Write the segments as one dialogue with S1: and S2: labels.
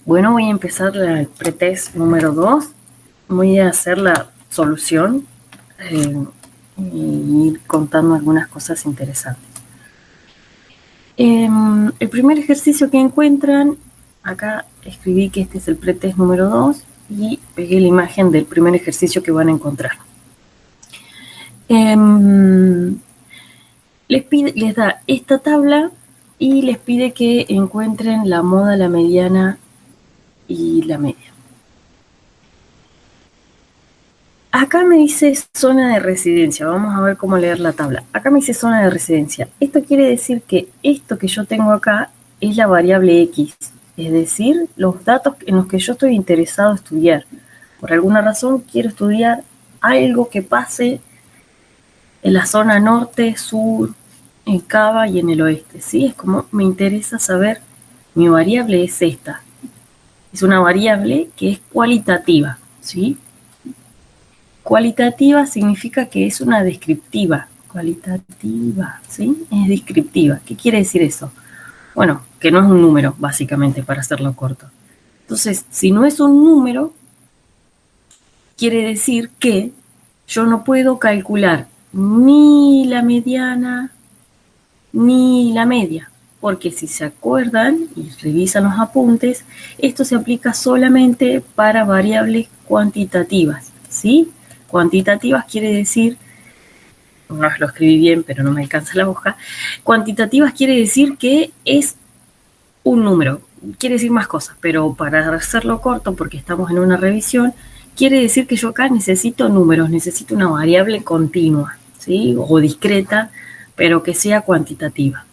S1: Bueno, voy a empezar el pretest número 2. Voy a hacer la solución y ir contando algunas cosas interesantes. El primer ejercicio que encuentran, acá escribí que este es el pretest número 2 y pegué la imagen del primer ejercicio que van a encontrar. Les da esta tabla y les pide que encuentren la moda, la mediana y la media. Acá me dice zona de residencia. Vamos a ver cómo leer la tabla. Acá me dice zona de residencia. Esto quiere decir que esto que yo tengo acá es la variable X, es decir, los datos en los que yo estoy interesado en estudiar. Por alguna razón quiero estudiar algo que pase en la zona norte, sur, en Cava y en el oeste. ¿Sí? Es como me interesa saber, mi variable es esta. Es una variable que es cualitativa, ¿sí? Cualitativa significa que es una descriptiva. Cualitativa, ¿sí? Es descriptiva. ¿Qué quiere decir eso? Bueno, que no es un número, básicamente, para hacerlo corto. Entonces, si no es un número, quiere decir que yo no puedo calcular ni la mediana ni la media, porque si se acuerdan y revisan los apuntes, esto se aplica solamente para variables cuantitativas, ¿sí? Cuantitativas quiere decir, no lo escribí bien, pero no me alcanza la hoja, cuantitativas quiere decir que es un número, quiere decir más cosas, pero para hacerlo corto, porque estamos en una revisión, quiere decir que yo acá necesito números, necesito una variable continua, ¿sí? O discreta, pero que sea cuantitativa.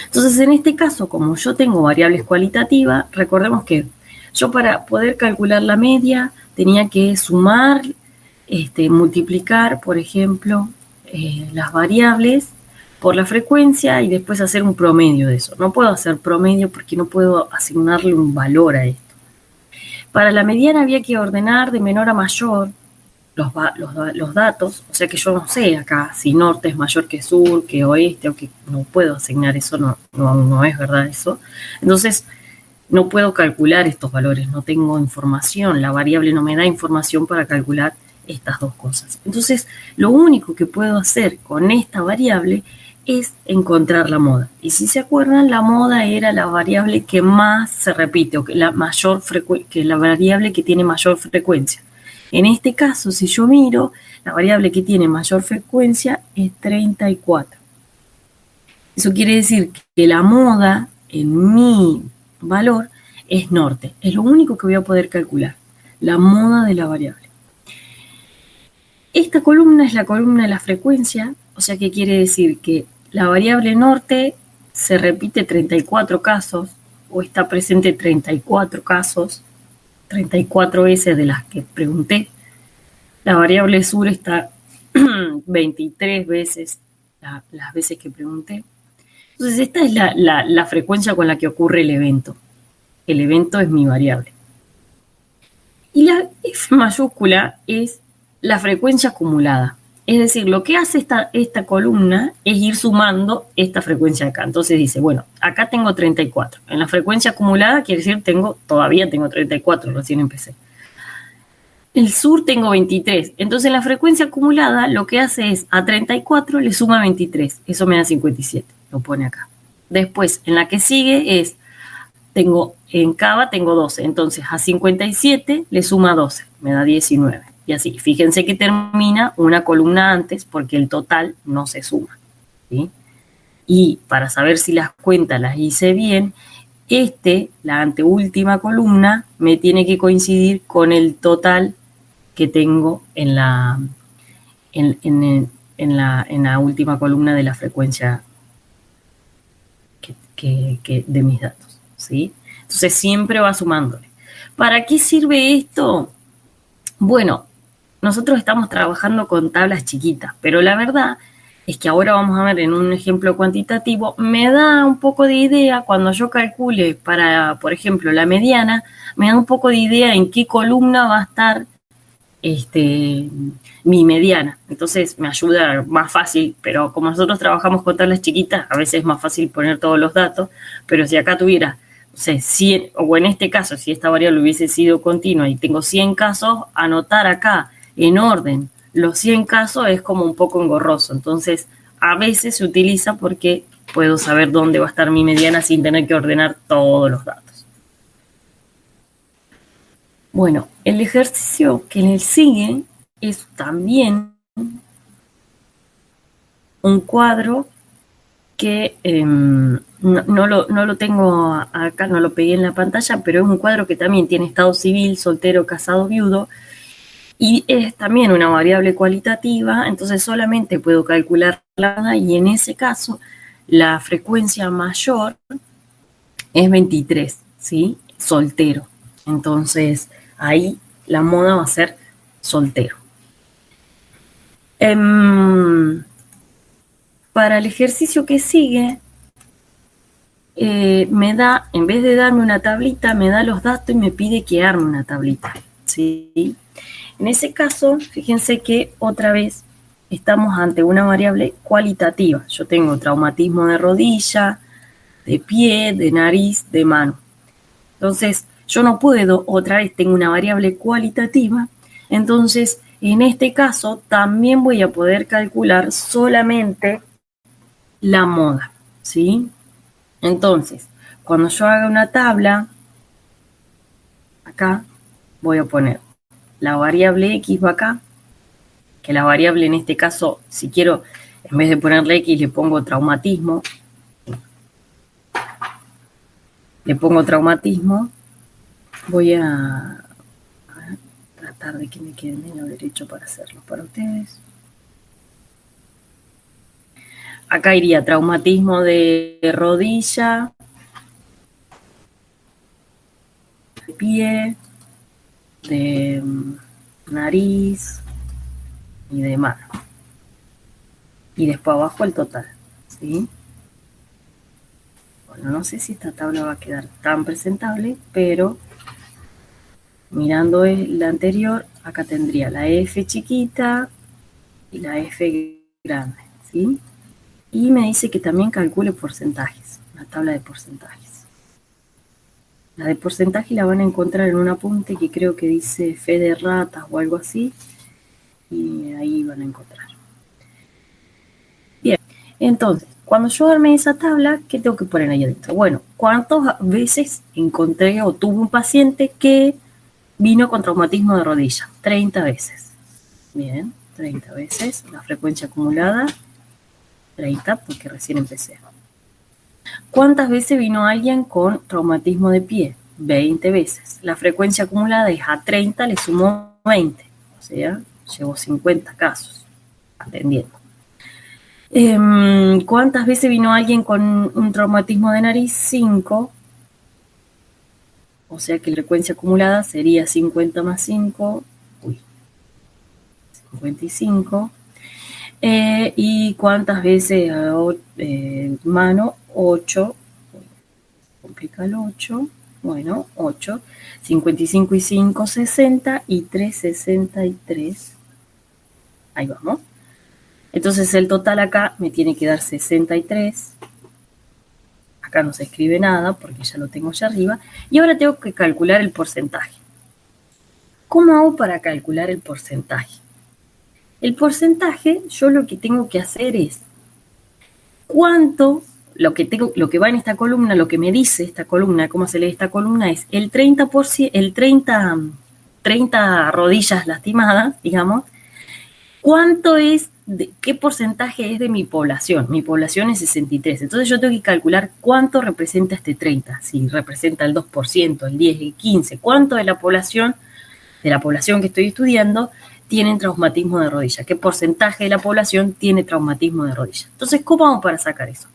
S1: Entonces, en este caso, como yo tengo variables cualitativas, recordemos que yo para poder calcular la media tenía que sumar, multiplicar, por ejemplo, las variables por la frecuencia y después hacer un promedio de eso. No puedo hacer promedio porque no puedo asignarle un valor a esto. Para la mediana había que ordenar de menor a mayor los datos, o sea que yo no sé acá si norte es mayor que sur, que oeste, o que no puedo asignar eso, no es verdad eso. Entonces, no puedo calcular estos valores, no tengo información, la variable no me da información para calcular estas dos cosas. Entonces, lo único que puedo hacer con esta variable es encontrar la moda. Y si se acuerdan, la moda era la variable que más se repite, o que que la variable que tiene mayor frecuencia. En este caso, si yo miro, la variable que tiene mayor frecuencia es 34. Eso quiere decir que la moda en mi valor es norte. Es lo único que voy a poder calcular, la moda de la variable. Esta columna es la columna de la frecuencia, o sea que quiere decir que la variable norte se repite 34 casos, o está presente 34 casos, 34 veces de las que pregunté. La variable sur está 23 veces las veces que pregunté. Entonces, esta es la frecuencia con la que ocurre el evento. El evento es mi variable. Y la F mayúscula es la frecuencia acumulada. Es decir, lo que hace esta columna es ir sumando esta frecuencia acá. Entonces dice, bueno, acá tengo 34. En la frecuencia acumulada quiere decir todavía tengo 34, recién empecé. El sur tengo 23. Entonces la frecuencia acumulada lo que hace es a 34 le suma 23. Eso me da 57. Lo pone acá. Después, en la que sigue es, en Cava tengo 12. Entonces a 57 le suma 12. Me da 19. Y así. Fíjense que termina una columna antes porque el total no se suma, ¿sí? Y para saber si las cuentas las hice bien, la anteúltima columna, me tiene que coincidir con el total que tengo en la última columna de la frecuencia de mis datos, ¿sí? Entonces siempre va sumándole. ¿Para qué sirve esto? Bueno, nosotros estamos trabajando con tablas chiquitas, pero la verdad es que ahora vamos a ver en un ejemplo cuantitativo, me da un poco de idea cuando yo calcule para, por ejemplo, la mediana, me da un poco de idea en qué columna va a estar mi mediana. Entonces me ayuda más fácil, pero como nosotros trabajamos con tablas chiquitas, a veces es más fácil poner todos los datos, pero si acá tuviera sé, 100, o en este caso, si esta variable hubiese sido continua y tengo 100 casos, anotar acá en orden los 100 casos es como un poco engorroso. Entonces, a veces se utiliza porque puedo saber dónde va a estar mi mediana sin tener que ordenar todos los datos. Bueno, el ejercicio que le sigue es también un cuadro que no lo tengo acá, no lo pegué en la pantalla, pero es un cuadro que también tiene estado civil, soltero, casado, viudo, y es también una variable cualitativa, entonces solamente puedo calcularla y en ese caso la frecuencia mayor es 23, ¿sí? Soltero. Entonces ahí la moda va a ser soltero. Para el ejercicio que sigue, me da, en vez de darme una tablita, me da los datos y me pide que arme una tablita, ¿sí? En ese caso, fíjense que otra vez estamos ante una variable cualitativa. Yo tengo traumatismo de rodilla, de pie, de nariz, de mano. Entonces, yo no puedo, otra vez tengo una variable cualitativa, entonces, en este caso, también voy a poder calcular solamente la moda, ¿sí? Entonces, cuando yo haga una tabla, acá voy a poner la variable X va acá, que la variable en este caso, si quiero, en vez de ponerle X, le pongo traumatismo. Le pongo traumatismo. Voy a tratar de que me quede medio derecho para hacerlo para ustedes. Acá iría traumatismo de rodilla, de pie, de nariz y de mano. Y después abajo el total, ¿sí? Bueno, no sé si esta tabla va a quedar tan presentable, pero mirando la anterior, acá tendría la F chiquita y la F grande, ¿sí? Y me dice que también calcule porcentajes, una tabla de porcentajes. La de porcentaje la van a encontrar en un apunte que creo que dice fe de ratas o algo así, y ahí van a encontrar. Bien, entonces, cuando yo arme esa tabla, ¿qué tengo que poner ahí adentro? Bueno, ¿cuántas veces encontré o tuve un paciente que vino con traumatismo de rodilla? 30 veces. Bien, 30 veces. La frecuencia acumulada, 30, porque recién empecé. ¿Cuántas veces vino alguien con traumatismo de pie? 20 veces. La frecuencia acumulada es a 30, le sumo 20. O sea, llevo 50 casos atendiendo. ¿Cuántas veces vino alguien con un traumatismo de nariz? 5. O sea que la frecuencia acumulada sería 50 más 5. 55. ¿Y cuántas veces mano? 8. Complica el 8. Bueno, 8. 55 y 5, 60. Y 3, 63. Ahí vamos. Entonces el total acá me tiene que dar 63. Acá no se escribe nada porque ya lo tengo allá arriba. Y ahora tengo que calcular el porcentaje. ¿Cómo hago para calcular el porcentaje? El porcentaje, yo lo que tengo que hacer es cuánto, lo que va en esta columna, lo que me dice esta columna, cómo se lee esta columna, es el 30%, el 30 rodillas lastimadas, digamos, cuánto es, qué porcentaje es de mi población. Mi población es 63. Entonces yo tengo que calcular cuánto representa este 30. Si representa el 2%, el 10, el 15. ¿Cuánto de la población que estoy estudiando tienen traumatismo de rodilla? ¿Qué porcentaje de la población tiene traumatismo de rodilla? Entonces, ¿cómo hago para sacar eso?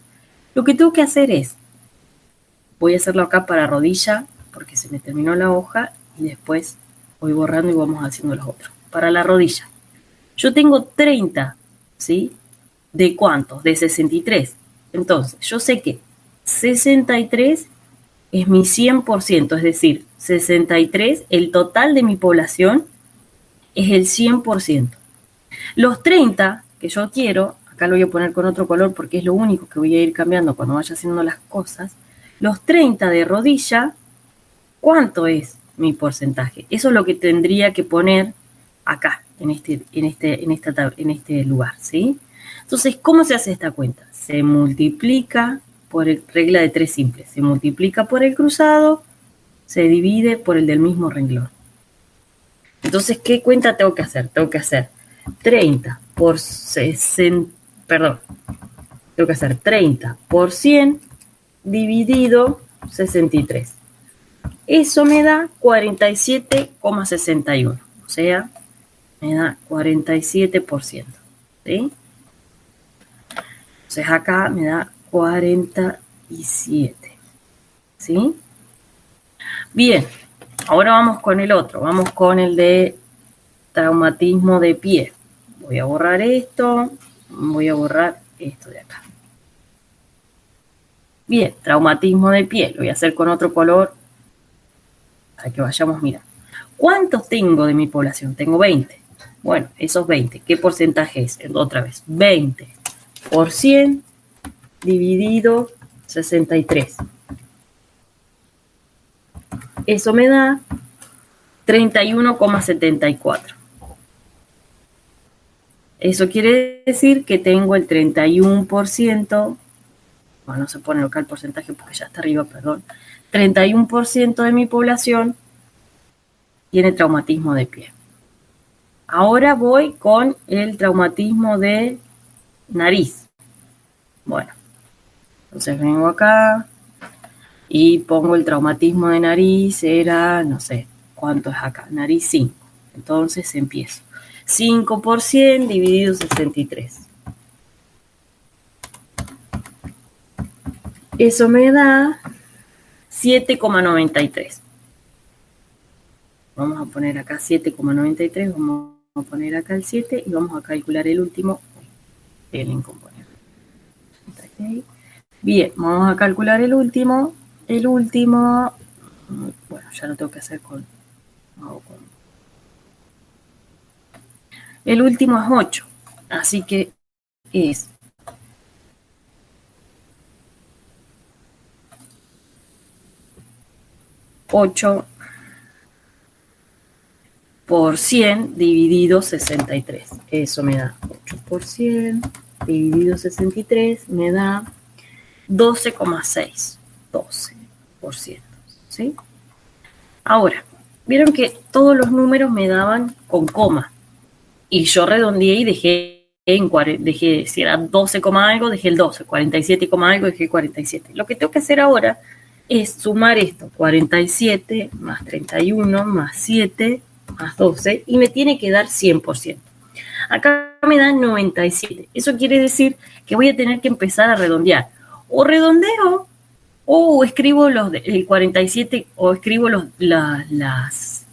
S1: Lo que tengo que hacer es, voy a hacerlo acá para rodilla, porque se me terminó la hoja, y después voy borrando y vamos haciendo los otros. Para la rodilla. Yo tengo 30, ¿sí? ¿De cuántos? De 63. Entonces, yo sé que 63 es mi 100%, es decir, 63, el total de mi población es el 100%. Los 30 que yo quiero, acá lo voy a poner con otro color porque es lo único que voy a ir cambiando cuando vaya haciendo las cosas, Los 30 de rodilla, ¿cuánto es mi porcentaje? Eso es lo que tendría que poner acá, en este lugar, ¿sí? Entonces, ¿cómo se hace esta cuenta? Se multiplica por regla de 3 simples. Se multiplica por el cruzado, se divide por el del mismo renglón. Entonces, ¿qué cuenta tengo que hacer? Tengo que hacer 30 por 60, perdón, tengo que hacer 30 por 100 dividido 63. Eso me da 47,61, o sea, me da 47%, ¿sí? Entonces acá me da 47, ¿sí? Bien, ahora vamos con el otro, vamos con el de traumatismo de pie. Voy a borrar esto, voy a borrar esto de acá. Bien, traumatismo de pie, lo voy a hacer con otro color para que vayamos mirando. ¿Cuántos tengo de mi población? Tengo 20. Bueno, esos 20, ¿qué porcentaje es? Otra vez, 20 por 100 dividido 63. Eso me da 31,74. Eso quiere decir que tengo el 31%, bueno, no se pone acá el porcentaje porque ya está arriba, perdón, 31% de mi población tiene traumatismo de pie. Ahora voy con el traumatismo de nariz. Bueno, entonces vengo acá y pongo el traumatismo de nariz, era, no sé, ¿cuánto es acá? Nariz 5. Entonces empiezo. 5 por 100 dividido 63. Eso me da 7,93. Vamos a poner acá 7,93, vamos a poner acá el 7 y vamos a calcular el último, el incomponente. Okay. Bien, vamos a calcular el último. El último, bueno, ya lo tengo que hacer con. El último es 8, así que es 8 por 100 dividido 63. Eso me da 8 por 100 dividido 63, me da 12,6. 12%, ¿sí? Ahora, vieron que todos los números me daban con coma. Y yo redondeé y dejé, si era 12, algo, dejé el 12, 47, algo, dejé 47. Lo que tengo que hacer ahora es sumar esto, 47 más 31 más 7 más 12, y me tiene que dar 100%. Acá me dan 97. Eso quiere decir que voy a tener que empezar a redondear. O redondeo, o escribo el 47, o escribo las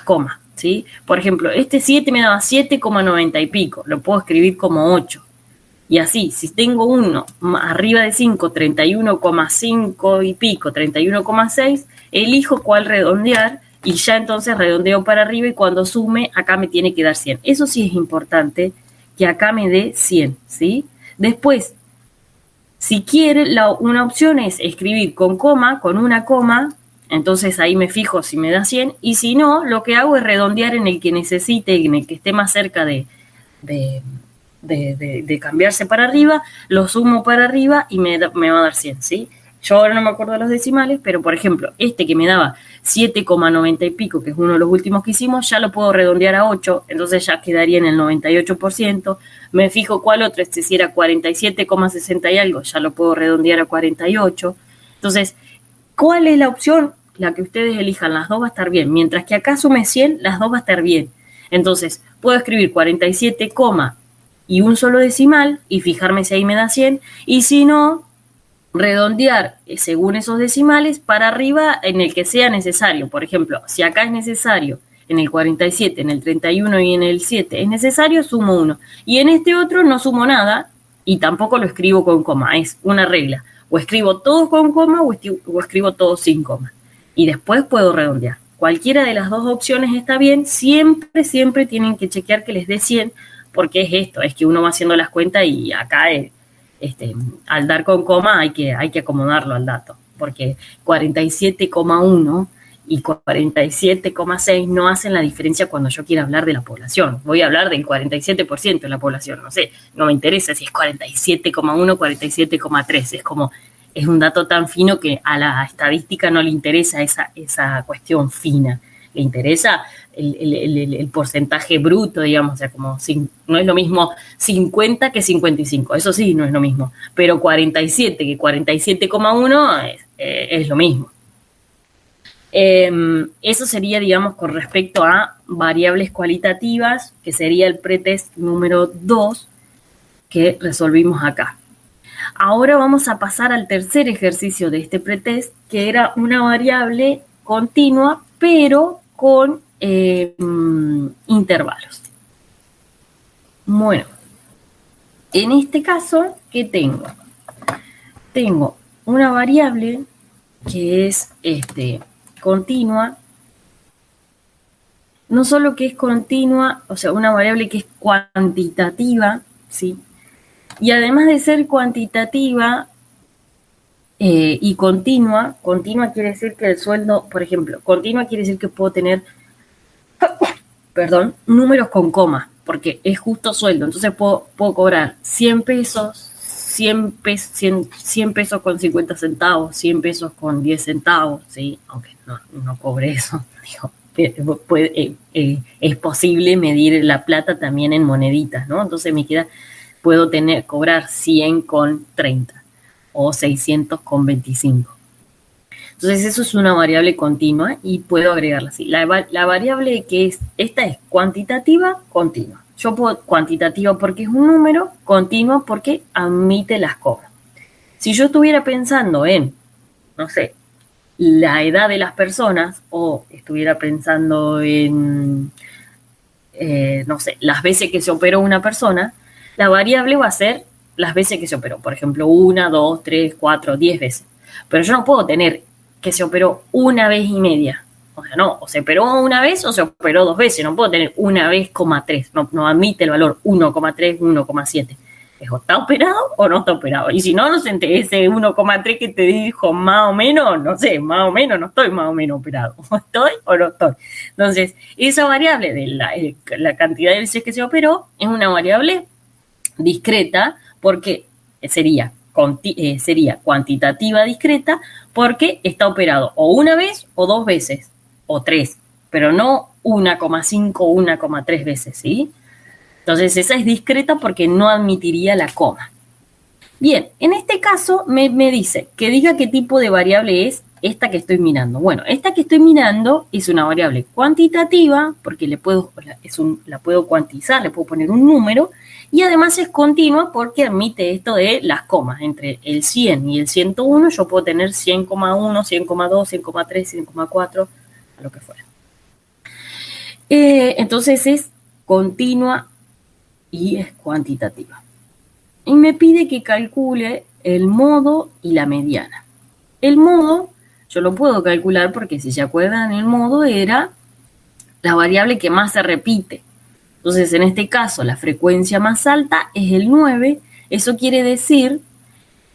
S1: comas. ¿Sí? Por ejemplo, este 7 me daba 7,90 y pico, lo puedo escribir como 8. Y así, si tengo uno arriba de 5, 31,5 y pico, 31,6, elijo cuál redondear y ya entonces redondeo para arriba y cuando sume, acá me tiene que dar 100. Eso sí es importante, que acá me dé 100, ¿sí? Después, si quiere, una opción es escribir con coma, con una coma. Entonces ahí me fijo si me da 100 y si no, lo que hago es redondear en el que necesite, en el que esté más cerca de cambiarse para arriba, lo sumo para arriba y me va a dar 100, ¿sí? Yo ahora no me acuerdo de los decimales, pero por ejemplo, este que me daba 7,90 y pico, que es uno de los últimos que hicimos, ya lo puedo redondear a 8, entonces ya quedaría en el 98%. Me fijo cuál otro, si era 47,60 y algo, ya lo puedo redondear a 48. Entonces, ¿cuál es la opción? La que ustedes elijan, las dos va a estar bien. Mientras que acá sume 100, las dos va a estar bien. Entonces, puedo escribir 47, y un solo decimal y fijarme si ahí me da 100. Y si no, redondear según esos decimales para arriba en el que sea necesario. Por ejemplo, si acá es necesario, en el 47, en el 31 y en el 7 es necesario, sumo 1. Y en este otro no sumo nada y tampoco lo escribo con coma. Es una regla. O escribo todo con coma o escribo todo sin coma. Y después puedo redondear. Cualquiera de las dos opciones está bien. Siempre tienen que chequear que les dé 100, porque es esto, es que uno va haciendo las cuentas y acá al dar con coma hay que acomodarlo al dato. porque 47,1 y 47,6 no hacen la diferencia cuando yo quiera hablar de la población. Voy a hablar del 47% de la población, no sé, no me interesa si es 47,1, 47,3, es como, es un dato tan fino que a la estadística no le interesa esa cuestión fina, le interesa el porcentaje bruto, digamos, o sea, como no es lo mismo 50 que 55, eso sí, no es lo mismo, pero 47 que 47,1 es lo mismo. Eso sería, digamos, con respecto a variables cualitativas, que sería el pretest número 2 que resolvimos acá. Ahora vamos a pasar al tercer ejercicio de este pretest, que era una variable continua, pero con intervalos. Bueno, en este caso, ¿qué tengo? Tengo una variable que es continua, no solo que es continua, o sea, una variable que es cuantitativa, ¿sí? Y además de ser cuantitativa y continua quiere decir que el sueldo, por ejemplo, continua quiere decir que puedo tener, perdón, números con coma, porque es justo sueldo, entonces puedo cobrar 100 pesos, 100 pesos con 50 centavos, 100 pesos con 10 centavos, ¿sí? Aunque no cobre eso, digo. Es posible medir la plata también en moneditas, ¿no? Entonces puedo cobrar 100 con 30 o 600 con 25. Entonces eso es una variable continua y puedo agregarla así. La variable esta es cuantitativa, continua. Yo puedo cuantitativa porque es un número, continua porque admite las comas. Si yo estuviera pensando en, no sé, la edad de las personas o estuviera pensando en, no sé, las veces que se operó una persona, la variable va a ser las veces que se operó. Por ejemplo, 1, 2, 3, 4, 10 veces. Pero yo no puedo tener que se operó una vez y media. O sea, no, o se operó una vez o se operó 2 veces. No puedo tener una vez, 3. No admite el valor 1,3, 1,7. ¿O está operado o no está operado? Y si no sé, ese 1,3 que te dijo más o menos, no sé, más o menos, no estoy más o menos operado. ¿O estoy o no estoy? Entonces, esa variable de la cantidad de veces que se operó es una variable discreta porque sería cuantitativa discreta porque está operado o una vez o 2 veces o 3, pero no 1,5 o 1,3 veces, ¿sí? Entonces esa es discreta porque no admitiría la coma. Bien, en este caso me dice que diga qué tipo de variable es esta que estoy mirando. Bueno, esta que estoy mirando es una variable cuantitativa porque la puedo cuantizar, le puedo poner un número, y además es continua porque admite esto de las comas. Entre el 100 y el 101 yo puedo tener 100,1, 100,2, 100,3, 100,4, lo que fuera. Entonces es continua y es cuantitativa. Y me pide que calcule el modo y la mediana. El modo yo lo puedo calcular porque, si se acuerdan, el modo era la variable que más se repite. Entonces, en este caso, la frecuencia más alta es el 9. Eso quiere decir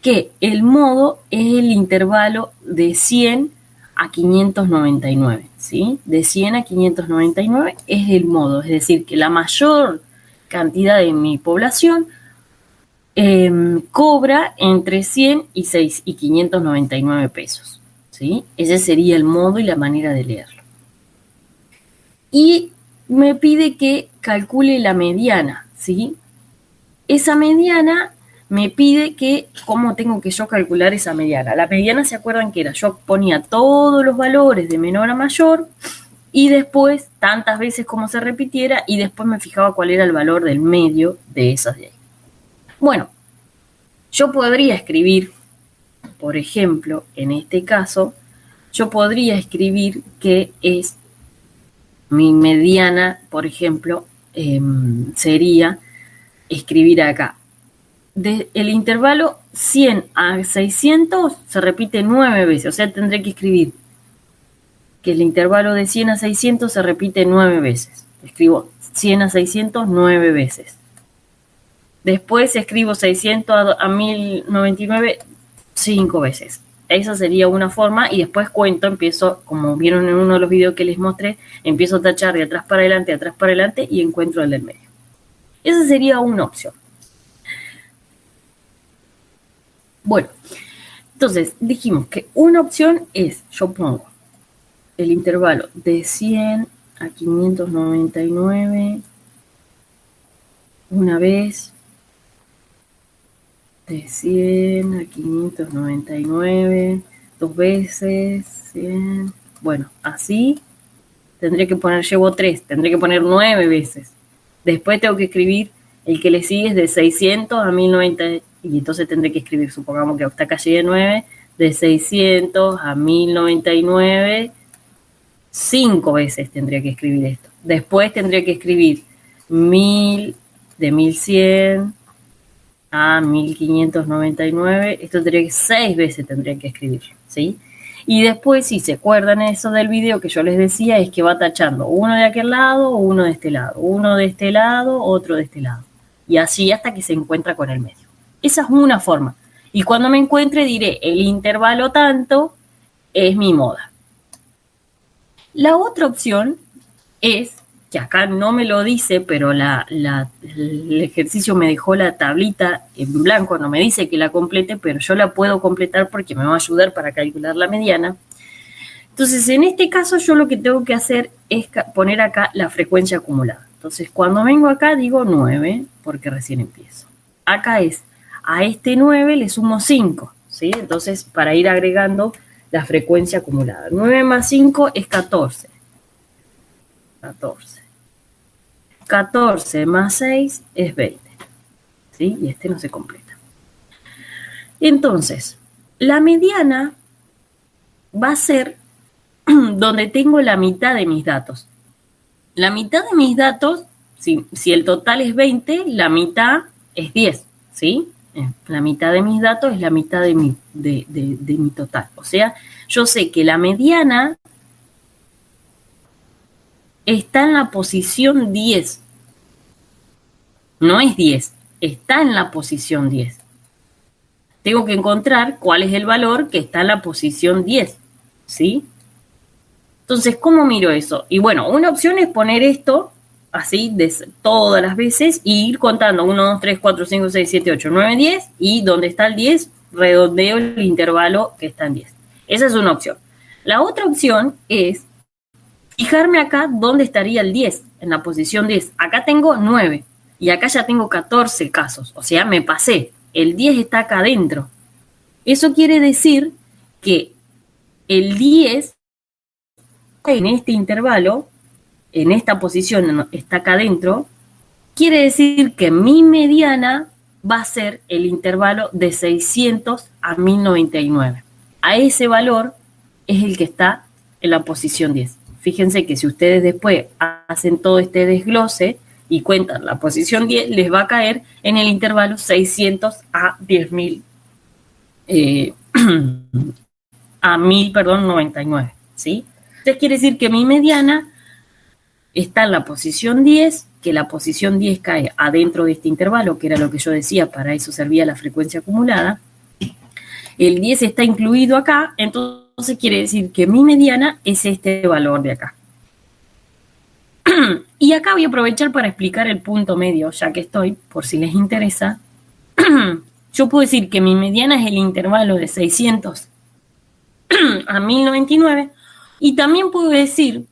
S1: que el modo es el intervalo de 100 a 599, ¿sí? De 100 a 599 es el modo, es decir, que la mayor cantidad de mi población cobra entre 100 y 599 pesos, ¿sí? Ese sería el modo y la manera de leerlo. Y me pide que calcule la mediana, ¿sí? Esa mediana me pide que, ¿cómo tengo que yo calcular esa mediana? La mediana, ¿se acuerdan que era? Yo ponía todos los valores de menor a mayor y después, tantas veces como se repitiera, y después me fijaba cuál era el valor del medio de esas de ahí. Bueno, yo podría escribir, por ejemplo, en este caso, yo podría escribir que es mi mediana, por ejemplo, sería escribir acá. El intervalo 100 a 600 se repite 9 veces, o sea, tendré que escribir que el intervalo de 100 a 600 se repite 9 veces. Escribo 100 a 600 9 veces. Después escribo 600 a 1099 5 veces. Esa sería una forma y después empiezo, como vieron en uno de los videos que les mostré, empiezo a tachar de atrás para adelante y encuentro el del medio. Esa sería una opción. Bueno, entonces dijimos que una opción es, yo pongo el intervalo de 100 a 599 una vez, de 100 a 599 dos veces, 100, bueno, así tendré que poner, llevo 3, tendré que poner 9 veces. Después tengo que escribir el que le sigue es de 600 a 1090, y entonces tendré que escribir, supongamos que hasta acá llegue 9, de 600 a 1099, 5 veces tendría que escribir esto. Después tendría que escribir 1000, de 1100 a 1599, esto tendría que 6 veces tendría que escribir, ¿sí? Y después, si se acuerdan eso del video que yo les decía, es que va tachando uno de aquel lado, uno de este lado, uno de este lado, otro de este lado. Y así hasta que se encuentra con el medio. Esa es una forma. Y cuando me encuentre diré, el intervalo tanto es mi moda. La otra opción es, que acá no me lo dice, pero el ejercicio me dejó la tablita en blanco, no me dice que la complete, pero yo la puedo completar porque me va a ayudar para calcular la mediana. Entonces, en este caso, yo lo que tengo que hacer es poner acá la frecuencia acumulada. Entonces, cuando vengo acá, digo 9, porque recién empiezo. Acá es, a este 9 le sumo 5, ¿sí? Entonces, para ir agregando la frecuencia acumulada. 9 más 5 es 14. 14. 14 más 6 es 20. ¿Sí? Y este no se completa. Entonces, la mediana va a ser donde tengo la mitad de mis datos. La mitad de mis datos, si el total es 20, la mitad es 10, ¿sí? La mitad de mis datos es la mitad de mi total. O sea, yo sé que la mediana está en la posición 10. No es 10, está en la posición 10. Tengo que encontrar cuál es el valor que está en la posición 10, ¿sí? Entonces, ¿cómo miro eso? Y bueno, una opción es poner esto así todas las veces y ir contando 1, 2, 3, 4, 5, 6, 7, 8, 9, 10 y donde está el 10, redondeo el intervalo que está en 10. Esa es una opción. La otra opción es fijarme acá dónde estaría el 10, en la posición 10. Acá tengo 9 y acá ya tengo 14 casos, o sea, me pasé. El 10 está acá adentro. Eso quiere decir que el 10 en este intervalo, en esta posición está acá adentro, quiere decir que mi mediana va a ser el intervalo de 600 a 1099. A ese valor es el que está en la posición 10. Fíjense que si ustedes después hacen todo este desglose y cuentan la posición 10, les va a caer en el intervalo 600 a 10.000, a 1099, ¿sí? Entonces quiere decir que mi mediana está en la posición 10, que la posición 10 cae adentro de este intervalo, que era lo que yo decía, para eso servía la frecuencia acumulada. El 10 está incluido acá, entonces quiere decir que mi mediana es este valor de acá. Y acá voy a aprovechar para explicar el punto medio, ya que estoy, por si les interesa. Yo puedo decir que mi mediana es el intervalo de 600 a 1099, y también puedo decir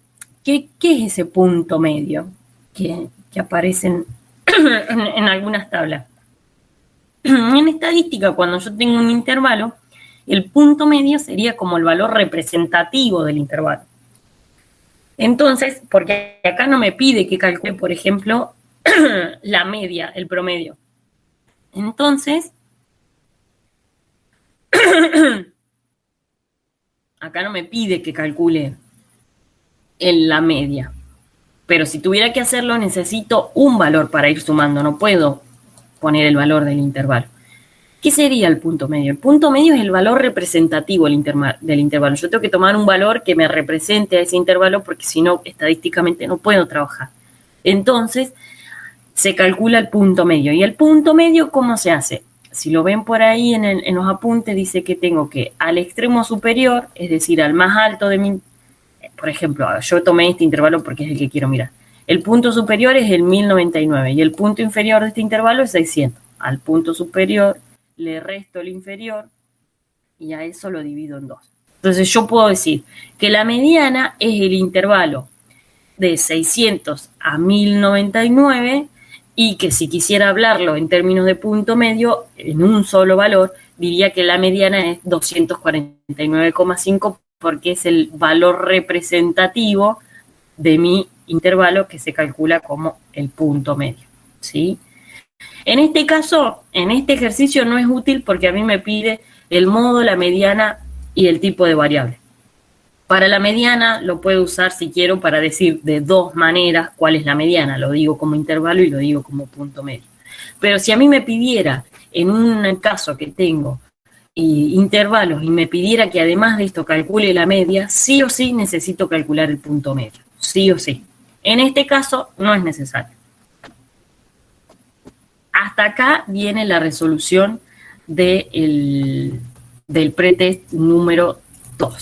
S1: ¿qué es ese punto medio que aparece en algunas tablas? En estadística, cuando yo tengo un intervalo, el punto medio sería como el valor representativo del intervalo. Entonces, porque acá no me pide que calcule, por ejemplo, la media, el promedio. Entonces, acá no me pide que calcule la media. Pero si tuviera que hacerlo, necesito un valor para ir sumando. No puedo poner el valor del intervalo. ¿Qué sería el punto medio? El punto medio es el valor representativo del intervalo. Yo tengo que tomar un valor que me represente a ese intervalo porque si no, estadísticamente no puedo trabajar. Entonces, se calcula el punto medio. ¿Y el punto medio cómo se hace? si lo ven por ahí en los apuntes, dice que tengo que al extremo superior, es decir, al más alto de mi, por ejemplo, yo tomé este intervalo porque es el que quiero mirar. El punto superior es el 1099 y el punto inferior de este intervalo es 600. Al punto superior le resto el inferior y a eso lo divido en dos. Entonces yo puedo decir que la mediana es el intervalo de 600 a 1099 y que si quisiera hablarlo en términos de punto medio, en un solo valor, diría que la mediana es 249,5 porque es el valor representativo de mi intervalo que se calcula como el punto medio, ¿sí? En este caso, en este ejercicio no es útil porque a mí me pide el modo, la mediana y el tipo de variable. Para la mediana lo puedo usar si quiero para decir de dos maneras cuál es la mediana. Lo digo como intervalo y lo digo como punto medio. Pero si a mí me pidiera, en un caso que tengo intervalos y me pidiera que además de esto calcule la media, sí o sí necesito calcular el punto medio. Sí o sí. En este caso no es necesario. Hasta acá viene la resolución del pretest número 2.